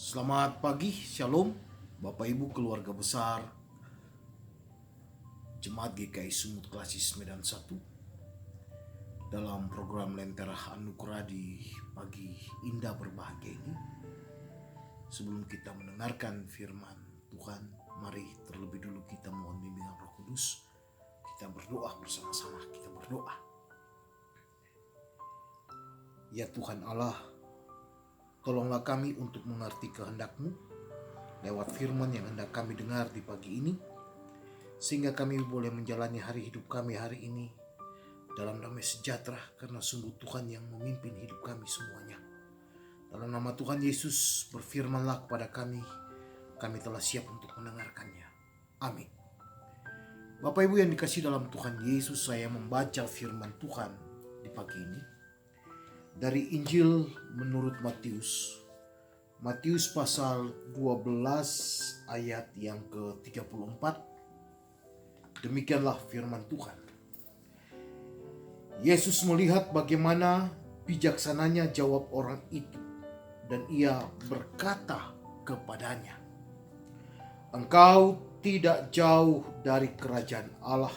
Selamat pagi, Shalom, Bapak Ibu keluarga besar Jemaat GKI Sumut Klasis Medan 1. Dalam program Lentera Anugerah di pagi indah berbahagia ini, sebelum kita mendengarkan firman Tuhan, mari terlebih dulu kita mohon bimbingan Roh Kudus. Kita berdoa bersama-sama, kita berdoa. Ya Tuhan Allah, tolonglah kami untuk mengerti kehendak-Mu lewat firman yang hendak kami dengar di pagi ini, sehingga kami boleh menjalani hari hidup kami hari ini dalam damai sejahtera, karena sungguh Tuhan yang memimpin hidup kami semuanya. Dalam nama Tuhan Yesus, berfirmanlah kepada kami telah siap untuk mendengarkannya. Amin. Bapak Ibu yang dikasihi dalam Tuhan Yesus, saya membaca firman Tuhan di pagi ini dari Injil menurut Matius. Matius pasal 12 ayat yang ke-34. Demikianlah firman Tuhan. Yesus melihat bagaimana bijaksananya jawab orang itu, dan ia berkata kepadanya, "Engkau tidak jauh dari kerajaan Allah."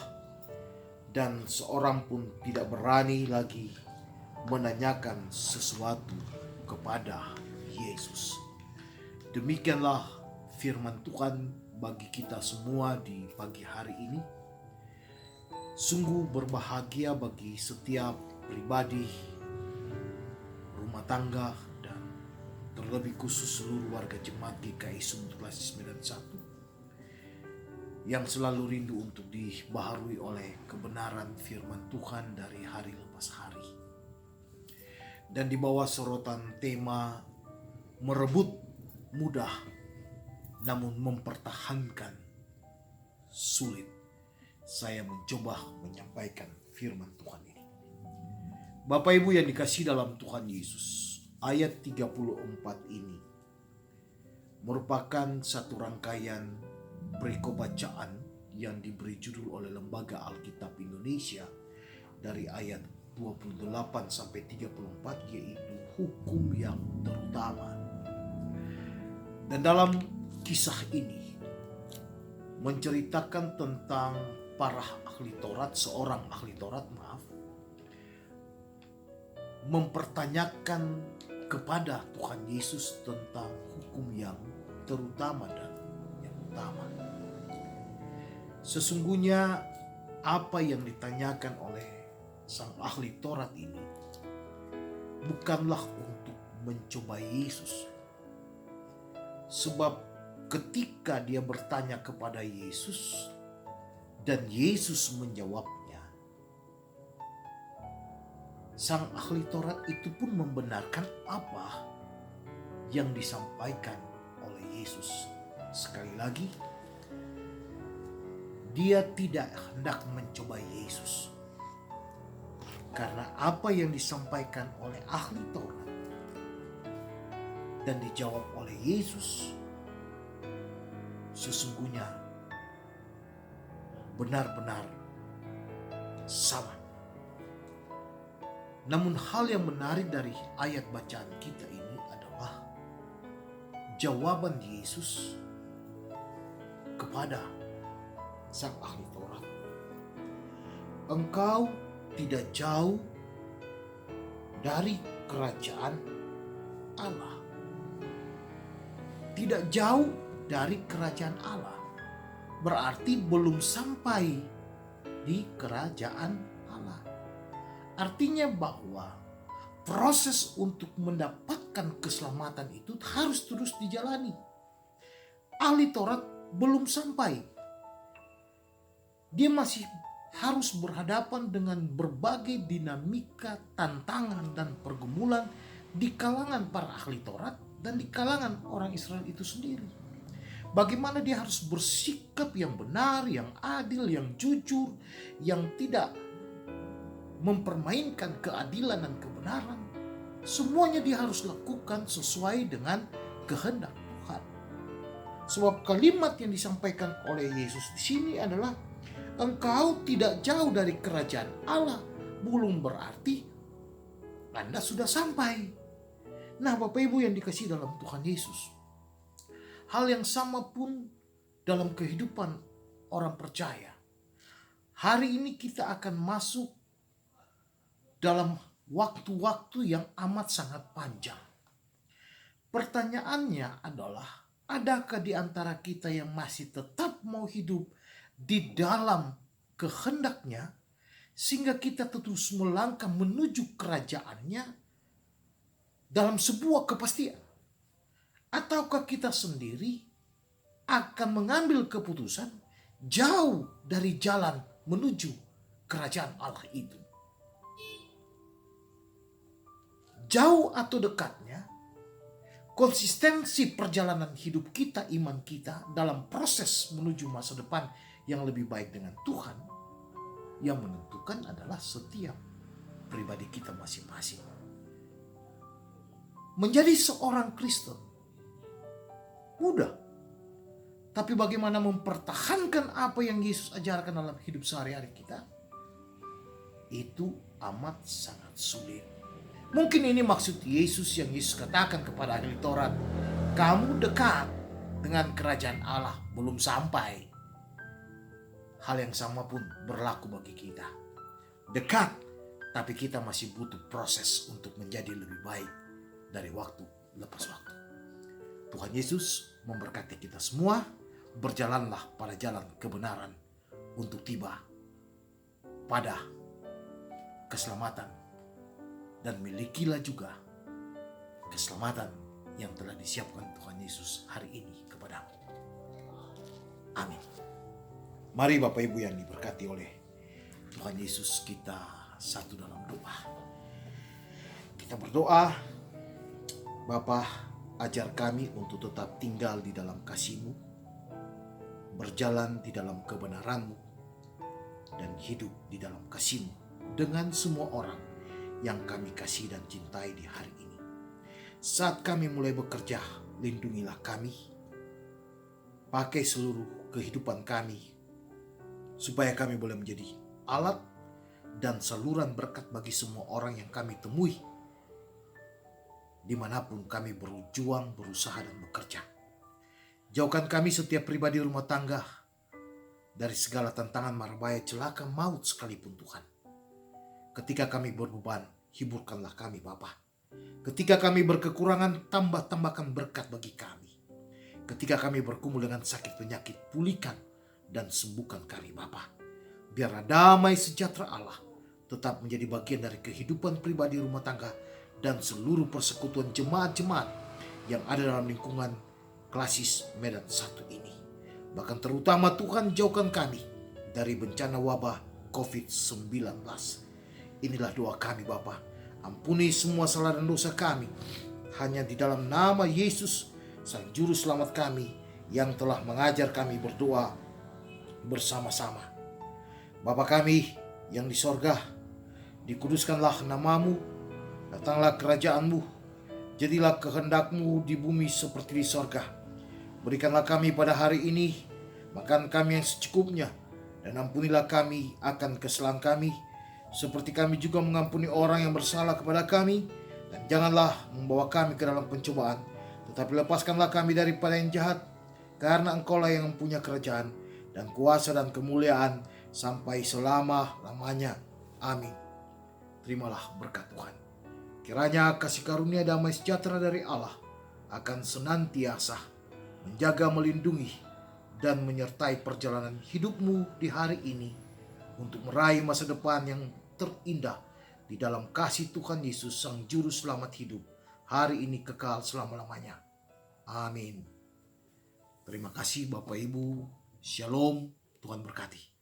Dan seorang pun tidak berani lagi menanyakan sesuatu kepada Yesus. Demikianlah firman Tuhan bagi kita semua di pagi hari ini. Sungguh berbahagia bagi setiap pribadi, rumah tangga, dan terlebih khusus seluruh warga jemaat GKI Sumut Klasis Medan 1 yang selalu rindu untuk dibaharui oleh kebenaran firman Tuhan dari hari lepas hari. Dan di bawah sorotan tema merebut mudah namun mempertahankan sulit, saya mencoba menyampaikan firman Tuhan ini. Bapak Ibu yang dikasihi dalam Tuhan Yesus, ayat 34 ini merupakan satu rangkaian beriko bacaan yang diberi judul oleh Lembaga Alkitab Indonesia dari ayat 28 sampai 34, yaitu hukum yang terutama. Dan dalam kisah ini menceritakan tentang para ahli Taurat, seorang ahli Taurat mempertanyakan kepada Tuhan Yesus tentang hukum yang terutama dan yang utama. Sesungguhnya apa yang ditanyakan oleh sang ahli Taurat ini bukanlah untuk mencobai Yesus. Sebab ketika dia bertanya kepada Yesus dan Yesus menjawabnya, sang ahli Taurat itu pun membenarkan apa yang disampaikan oleh Yesus. Sekali lagi, dia tidak hendak mencobai Yesus. Karena apa yang disampaikan oleh ahli Taurat dan dijawab oleh Yesus sesungguhnya benar-benar sama. Namun hal yang menarik dari ayat bacaan kita ini adalah jawaban Yesus kepada sang ahli Taurat. Engkau tidak jauh dari kerajaan Allah. Tidak jauh dari kerajaan Allah berarti belum sampai di kerajaan Allah. Artinya bahwa proses untuk mendapatkan keselamatan itu harus terus dijalani. Ahli Taurat belum sampai. Dia masih harus berhadapan dengan berbagai dinamika, tantangan, dan pergumulan di kalangan para ahli Taurat dan di kalangan orang Israel itu sendiri. Bagaimana dia harus bersikap yang benar, yang adil, yang jujur, yang tidak mempermainkan keadilan dan kebenaran. Semuanya dia harus lakukan sesuai dengan kehendak Tuhan. Sebab kalimat yang disampaikan oleh Yesus di sini adalah engkau tidak jauh dari kerajaan Allah, belum berarti Anda sudah sampai. Nah, Bapak Ibu yang dikasihi dalam Tuhan Yesus, Hal yang sama pun dalam kehidupan orang percaya. Hari ini kita akan masuk dalam waktu-waktu yang amat sangat panjang. Pertanyaannya adalah, adakah di antara kita yang masih tetap mau hidup di dalam kehendaknya, sehingga kita terus melangkah menuju kerajaannya dalam sebuah kepastian? Ataukah kita sendiri akan mengambil keputusan jauh dari jalan menuju kerajaan Allah itu? Jauh atau dekatnya, konsistensi perjalanan hidup kita, iman kita dalam proses menuju masa depan yang lebih baik dengan Tuhan, yang menentukan adalah setiap pribadi kita masing-masing. Menjadi seorang Kristen mudah, tapi bagaimana mempertahankan apa yang Yesus ajarkan dalam hidup sehari-hari kita, itu amat sangat sulit. Mungkin ini maksud Yesus yang Yesus katakan kepada ahli Taurat, kamu dekat dengan kerajaan Allah, belum sampai. Hal yang sama pun berlaku bagi kita. Dekat, tapi kita masih butuh proses untuk menjadi lebih baik dari waktu lepas waktu. Tuhan Yesus memberkati kita semua. Berjalanlah pada jalan kebenaran untuk tiba pada keselamatan, dan milikilah juga keselamatan yang telah disiapkan Tuhan Yesus hari ini kepadamu. Amin. Mari Bapak Ibu yang diberkati oleh Tuhan Yesus, kita satu dalam doa. Kita berdoa, Bapa, ajar kami untuk tetap tinggal di dalam kasih-Mu, berjalan di dalam kebenaran-Mu, dan hidup di dalam kasih-Mu dengan semua orang yang kami kasih dan cintai di hari ini. Saat kami mulai bekerja, lindungilah kami, pakai seluruh kehidupan kami, supaya kami boleh menjadi alat dan saluran berkat bagi semua orang yang kami temui, dimanapun kami berjuang, berusaha, dan bekerja. Jauhkan kami setiap pribadi rumah tangga dari segala tantangan, marbaya, celaka, maut sekalipun Tuhan. Ketika kami berbeban, hiburkanlah kami Bapa. Ketika kami berkekurangan, tambahkan berkat bagi kami. Ketika kami bergumul dengan sakit penyakit, pulihkan dan sembuhkan kami Bapa. Biarlah damai sejahtera Allah tetap menjadi bagian dari kehidupan pribadi rumah tangga dan seluruh persekutuan jemaat-jemaat yang ada dalam lingkungan Klasis Medan 1 ini. Bahkan terutama Tuhan, jauhkan kami dari bencana wabah COVID-19. Inilah doa kami Bapa. Ampuni semua salah dan dosa kami. Hanya di dalam nama Yesus, Sang Juru Selamat kami, yang telah mengajar kami berdoa bersama-sama. Bapa kami yang di sorga, dikuduskanlah namamu, datanglah kerajaan-Mu, jadilah kehendak-Mu di bumi seperti di sorga. Berikanlah kami pada hari ini makan kami yang secukupnya, dan ampunilah kami akan kesalahan kami, seperti kami juga mengampuni orang yang bersalah kepada kami. Dan janganlah membawa kami ke dalam pencobaan, tetapi lepaskanlah kami daripada yang jahat, karena Engkau-lah yang mempunyai kerajaan dan kuasa dan kemuliaan sampai selama-lamanya. Amin. Terimalah berkat Tuhan. Kiranya kasih karunia damai sejahtera dari Allah akan senantiasa menjaga, melindungi, dan menyertai perjalanan hidupmu di hari ini untuk meraih masa depan yang terindah di dalam kasih Tuhan Yesus, Sang Juru Selamat hidup, hari ini kekal selama-lamanya. Amin. Terima kasih Bapak Ibu. Shalom. Tuhan berkati.